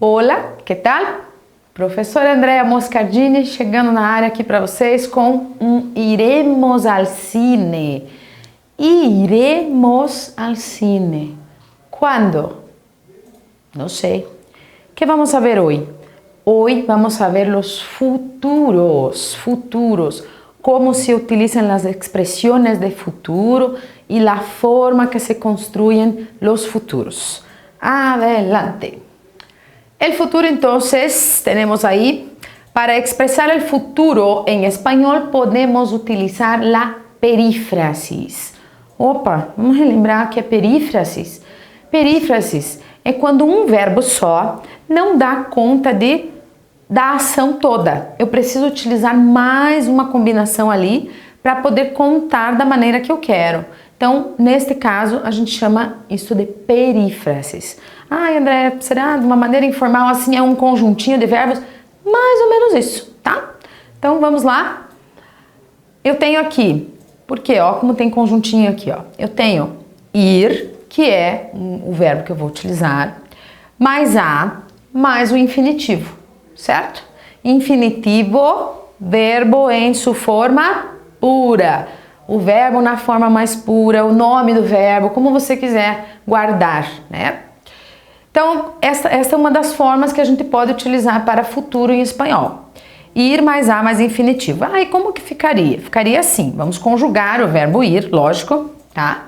Olá, que tal? Professora Andrea Moscardini chegando na área aqui para vocês com um iremos al cine. Iremos al cine. Quando? Não sei. O que vamos a ver hoje? Hoy vamos a ver los futuros. Cómo se utilizan las expresiones de futuro y la forma que se construyen los futuros. Adelante. El futuro entonces tenemos ahí, para expresar el futuro en español podemos utilizar la perífrasis. Opa, vamos relembrar que é perífrasis. Perífrasis é quando um verbo só não dá conta da ação toda. Eu preciso utilizar mais uma combinação ali para poder contar da maneira que eu quero. Então, neste caso, a gente chama isso de perífrasis. Ai, André, será de uma maneira informal assim, é um conjuntinho de verbos? Mais ou menos isso, tá? Então, vamos lá. Eu tenho aqui, porque, ó, como tem conjuntinho aqui, ó. Eu tenho ir, que é o verbo que eu vou utilizar, mais a, mais o infinitivo, certo? Infinitivo, verbo em sua forma pura. O verbo na forma mais pura, o nome do verbo, como você quiser guardar, né? Então, essa é uma das formas que a gente pode utilizar para futuro em espanhol. Ir mais a mais infinitivo. Ah, e como que ficaria? Ficaria assim, vamos conjugar o verbo ir, lógico, tá?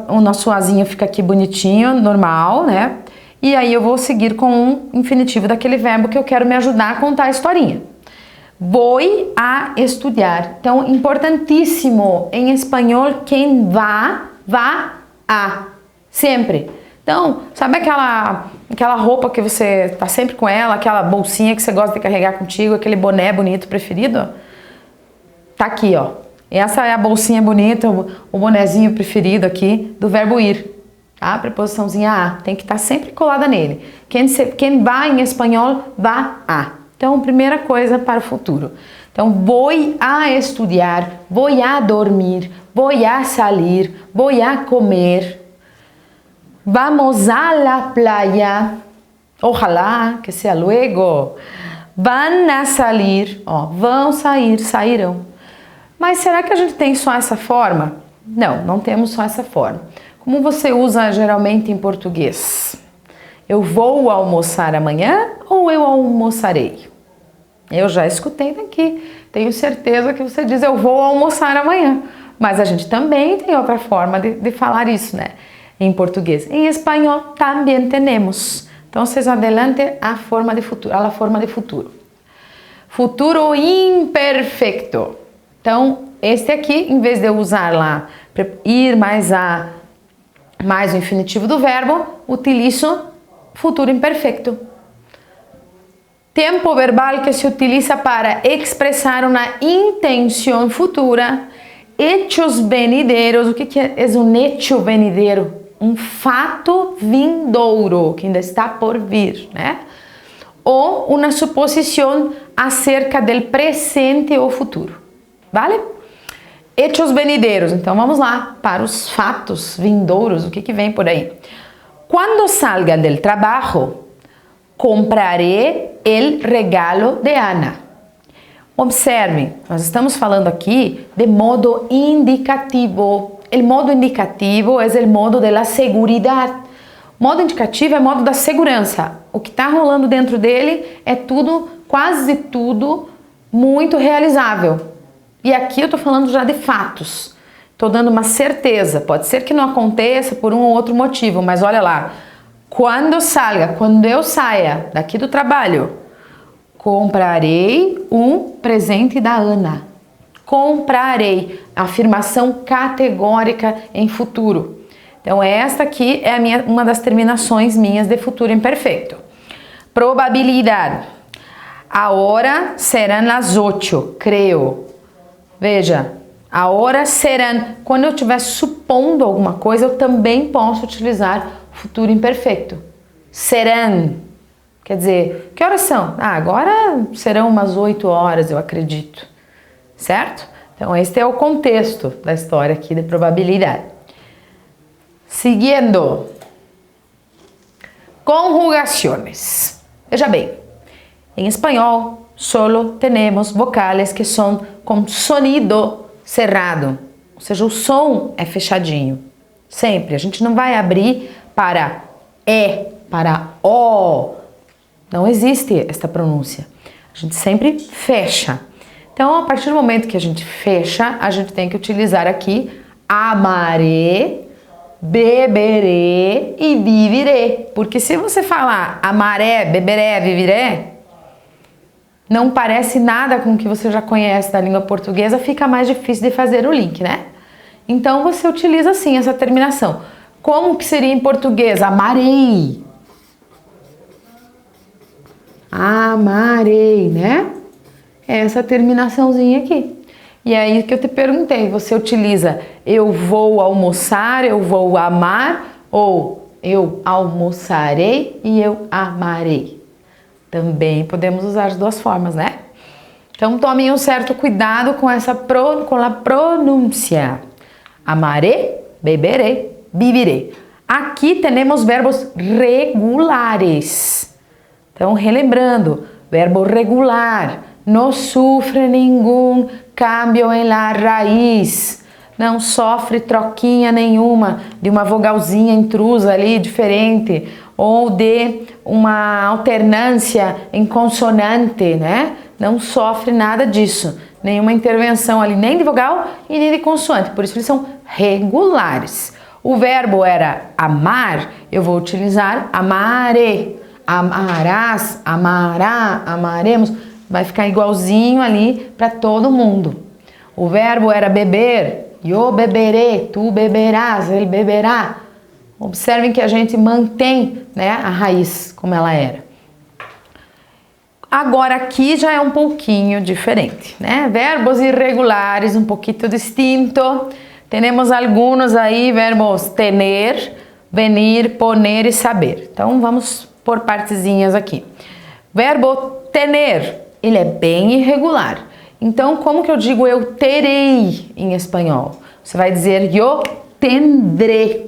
O nosso azinho fica aqui bonitinho, normal, né? E aí eu vou seguir com um infinitivo daquele verbo que eu quero me ajudar a contar a historinha. Vou a estudar. Então, importantíssimo em espanhol, quem vá a. Sempre. Então, sabe aquela roupa que você tá sempre com ela, aquela bolsinha que você gosta de carregar contigo, aquele boné bonito preferido? Tá aqui, ó. Essa é a bolsinha bonita, o bonezinho preferido aqui do verbo ir. Tá? A preposiçãozinha a. Tem que estar sempre colada nele. Quem vai em espanhol, vá a. Então, primeira coisa para o futuro. Então, vou a estudar, vou a dormir, vou a salir, vou a comer. Vamos a la playa. Ojalá que sea luego. Van a salir. Ó, vão sair, sairão. Mas será que a gente tem só essa forma? Não, não temos só essa forma. Como você usa geralmente em português? Eu vou almoçar amanhã ou eu almoçarei? Eu já escutei daqui. Tenho certeza que você diz eu vou almoçar amanhã. Mas a gente também tem outra forma de falar isso, né? Em português. Em espanhol também temos. Então, adelante a forma de futuro. Futuro imperfeito. Então, este aqui, em vez de eu usar lá ir mais a mais o infinitivo do verbo, utilizo futuro imperfeito. Tempo verbal que se utiliza para expressar uma intenção futura. Hechos venideros. O que é um hecho venidero? Um fato vindouro, que ainda está por vir, né? Ou uma suposição acerca do presente ou futuro, vale? Hechos venideros, então vamos lá para os fatos vindouros, o que vem por aí? Quando salga del trabajo, compraré el regalo de Ana. Observe, nós estamos falando aqui de modo indicativo. O modo indicativo é o modo da seguridade. Modo indicativo é o modo da segurança. O que está rolando dentro dele é tudo, quase tudo, muito realizável. E aqui eu estou falando já de fatos. Estou dando uma certeza. Pode ser que não aconteça por um ou outro motivo, mas olha lá. Quando eu saia daqui do trabalho, comprarei um presente da Ana. Comprarei, afirmação categórica em futuro. Então esta aqui é uma das terminações minhas de futuro imperfeito. Probabilidade. Ahora serán las 8, creio. Veja, ahora serán. Quando eu estiver supondo alguma coisa, eu também posso utilizar futuro imperfeito. Serão. Quer dizer, que horas são? Agora serão umas 8 horas, eu acredito. Certo? Então, este é o contexto da história aqui de probabilidade. Seguindo. Conjugações. Veja bem, em espanhol, solo temos vocais que são com sonido cerrado, ou seja, o som é fechadinho. Sempre. A gente não vai abrir para E, para O. Não existe esta pronúncia. A gente sempre fecha. Então, a partir do momento que a gente fecha, a gente tem que utilizar aqui amaré, beberé e viviré. Porque se você falar amaré, beberé, viviré, não parece nada com o que você já conhece da língua portuguesa, fica mais difícil de fazer o link, né? Então, você utiliza assim essa terminação. Como que seria em português? Amarei. Amarei, né? Essa terminaçãozinha aqui. E aí que eu te perguntei, você utiliza eu vou almoçar, eu vou amar, ou eu almoçarei e eu amarei? Também podemos usar as duas formas, né? Então tomem um certo cuidado com com a pronúncia. Amaré, beberé, viviré. Aqui temos verbos regulares. Então, relembrando, verbo regular, não sofre nenhum cambio em la raiz, não sofre troquinha nenhuma de uma vogalzinha intrusa ali, diferente, ou de uma alternância em consonante, né? Não sofre nada disso, nenhuma intervenção ali, nem de vogal e nem de consoante, por isso eles são regulares. O verbo era amar, eu vou utilizar amaré. Amarás, amará, amaremos, vai ficar igualzinho ali para todo mundo. O verbo era beber, eu beberei, tu beberás, ele beberá. Observem que a gente mantém, né, a raiz como ela era. Agora aqui já é um pouquinho diferente, né? Verbos irregulares, um pouquinho distinto. Temos alguns aí, verbos tener, venir, poner e saber. Então vamos por partezinhas aqui. Verbo tener, ele é bem irregular. Então, como que eu digo eu terei em espanhol? Você vai dizer eu tendré.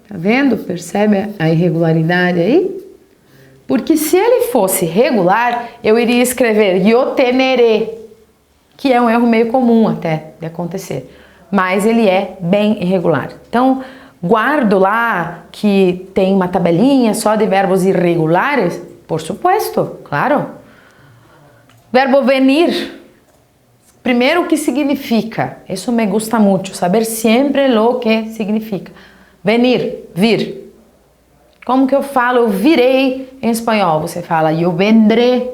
Tá vendo? Percebe a irregularidade aí? Porque se ele fosse regular, eu iria escrever eu teneré, que é um erro meio comum até de acontecer. Mas ele é bem irregular. Então, guardo lá que tem uma tabelinha só de verbos irregulares? Por supuesto, claro. Verbo venir. Primeiro, o que significa? Isso me gusta muito, saber sempre o que significa. Venir, vir. Como que eu falo eu virei em espanhol? Você fala eu vendré.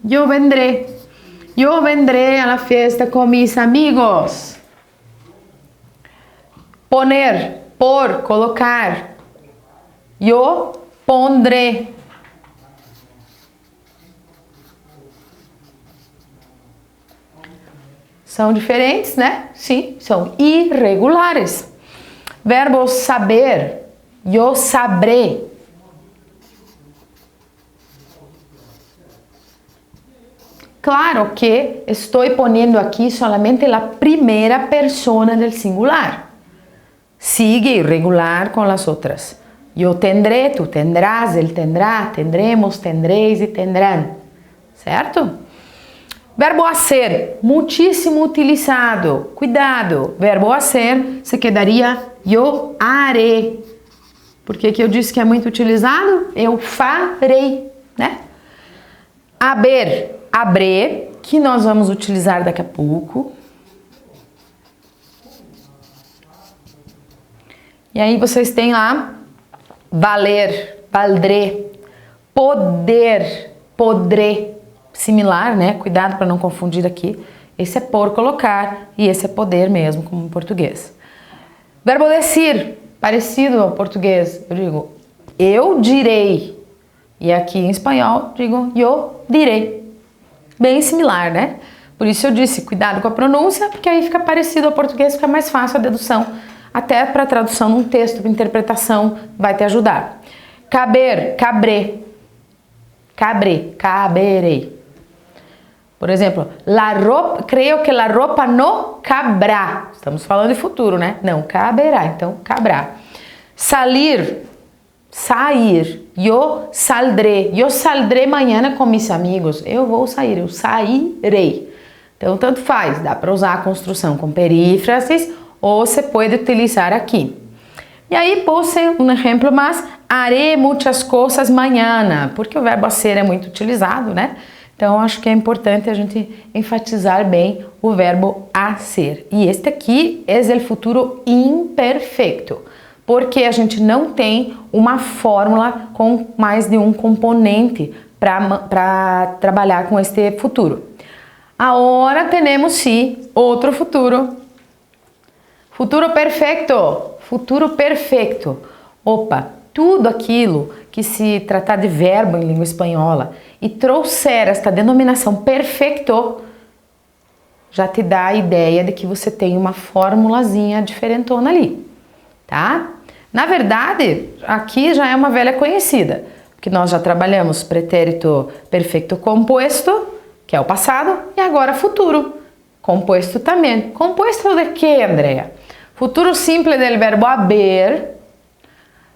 Eu vendré. Eu vendré a la fiesta com mis amigos. Poner, por, colocar. Eu pondré. São diferentes, né? Sim, são irregulares. Verbo saber, eu sabré. Claro que estou poniendo aqui solamente a primeira persona del singular. Sigue irregular com as outras. Eu tendré, tu tendrás, ele tendrá, tendremos, tendréis e tendrán. Certo? Verbo hacer, muitíssimo utilizado. Cuidado, verbo hacer se quedaria eu haré. Por que eu disse que é muito utilizado? Eu farei, né? Haber, abré, que nós vamos utilizar daqui a pouco. E aí vocês têm lá valer, valdré, poder, podré, similar, né? Cuidado para não confundir aqui. Esse é por colocar e esse é poder mesmo, como em português. Verbo decir, parecido ao português. Eu digo, eu direi. E aqui em espanhol, digo, eu direi. Bem similar, né? Por isso eu disse, cuidado com a pronúncia, porque aí fica parecido ao português, fica mais fácil a dedução. Até para tradução num texto, para interpretação, vai te ajudar. Caber, cabré. Cabré, caberei. Por exemplo, la ropa, creio que la ropa no cabrá. Estamos falando de futuro, né? Não caberá, então cabrá. Salir, sair. Eu saldré amanhã com meus amigos. Eu vou sair, eu sairei. Então, tanto faz. Dá para usar a construção com perífrases ou se pode utilizar aqui. E aí, puse um exemplo mais. Haré muitas coisas mañana. Porque o verbo hacer é muito utilizado, né? Então, acho que é importante a gente enfatizar bem o verbo hacer. E este aqui é o futuro imperfeito, porque a gente não tem uma fórmula com mais de um componente para trabalhar com este futuro. Agora temos sim outro futuro. Futuro perfeito. Futuro perfeito. Opa, tudo aquilo que se tratar de verbo em língua espanhola e trouxer esta denominação perfeito, já te dá a ideia de que você tem uma formulazinha diferentona ali, tá? Na verdade, aqui já é uma velha conhecida, porque nós já trabalhamos pretérito perfeito composto, que é o passado, e agora futuro, composto também. Composto de quê, Andrea? Futuro simples del verbo haber,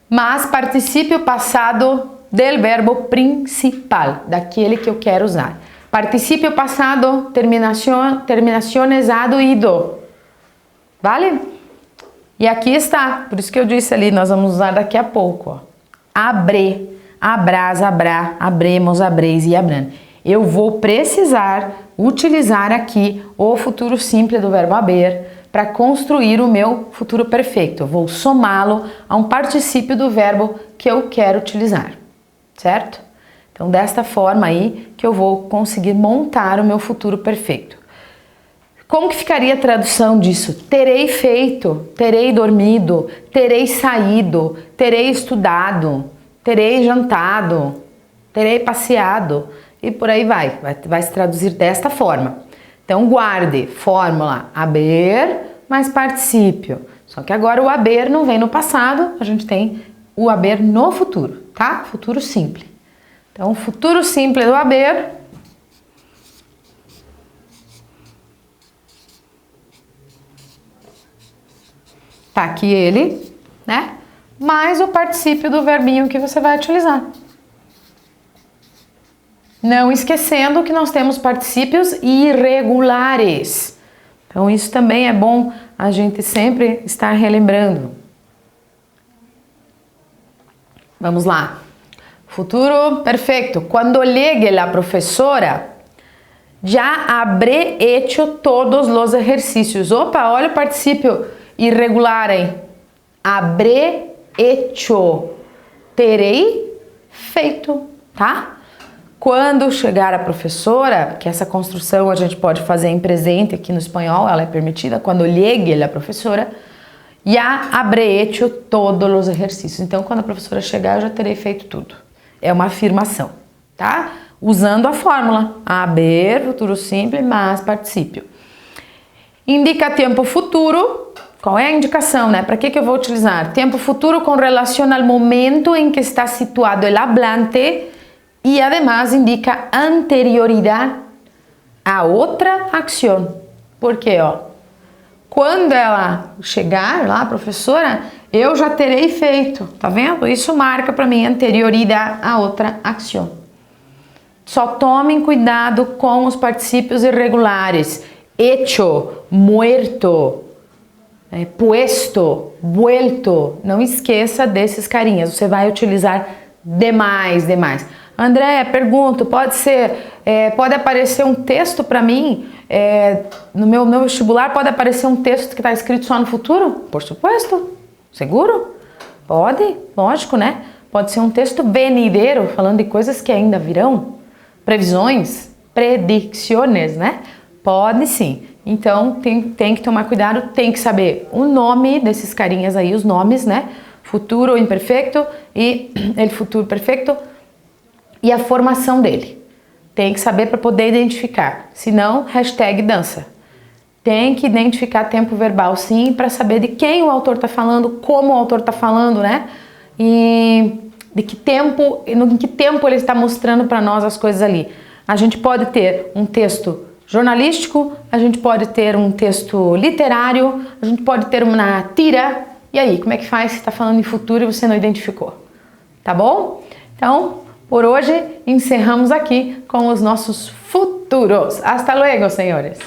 mas particípio passado del verbo principal, daquele que eu quero usar. Particípio passado, terminaciones ado, ido. Vale? E aqui está, por isso que eu disse ali, nós vamos usar daqui a pouco. Ó. Abre, abrás, abrá, abremos, abreis e abran. Eu vou precisar utilizar aqui o futuro simples do verbo haber para construir o meu futuro perfeito. Eu vou somá-lo a um particípio do verbo que eu quero utilizar, certo? Então, desta forma aí que eu vou conseguir montar o meu futuro perfeito. Como que ficaria a tradução disso? Terei feito, terei dormido, terei saído, terei estudado, terei jantado, terei passeado e por aí vai se traduzir desta forma. Então, guarde, fórmula haber mais particípio. Só que agora o haber não vem no passado, a gente tem o haber no futuro, tá? Futuro simples. Então, o futuro simples do haber tá aqui ele, né? Mais o particípio do verbinho que você vai utilizar. Não esquecendo que nós temos particípios irregulares. Então, isso também é bom a gente sempre estar relembrando. Vamos lá. Futuro perfeito. Quando llegue a professora, já habré hecho todos os exercícios. Opa, olha o particípio irregular aí. Habré hecho. Terei feito, tá? Quando chegar a professora, que essa construção a gente pode fazer em presente aqui no espanhol, ela é permitida. Quando llegue a professora, já habré hecho todos os exercícios. Então, quando a professora chegar, eu já terei feito tudo. É uma afirmação, tá? Usando a fórmula haber, futuro simples, mais particípio. Indica tempo futuro. Qual é a indicação, né? Para que eu vou utilizar? Tempo futuro com relação ao momento em que está situado o hablante e, además, indica anterioridade a outra ação. Por quê? Ó, quando ela chegar lá, a professora, eu já terei feito, tá vendo? Isso marca para mim anterioridade a outra ação. Só tomem cuidado com os particípios irregulares. Hecho, muerto, puesto, vuelto. Não esqueça desses carinhas. Você vai utilizar demais. André, pergunto, pode aparecer um texto para mim, no meu vestibular, pode aparecer um texto que está escrito só no futuro? Por supuesto. Seguro? Pode, lógico, né? Pode ser um texto venideiro, falando de coisas que ainda virão. Previsões, predicciones, né? Pode sim. Então, tem que tomar cuidado, tem que saber o nome desses carinhas aí, os nomes, né? Futuro imperfeito e el futuro perfeito e a formação dele. Tem que saber para poder identificar. Senão, hashtag dança. Tem que identificar tempo verbal, sim, para saber de quem o autor está falando, como o autor está falando, né? E em que tempo ele está mostrando para nós as coisas ali. A gente pode ter um texto jornalístico, a gente pode ter um texto literário, a gente pode ter uma tira E aí, como é que faz se está falando em futuro e você não identificou? Tá bom? Então, por hoje, encerramos aqui com os nossos futuros. Hasta luego, senhores!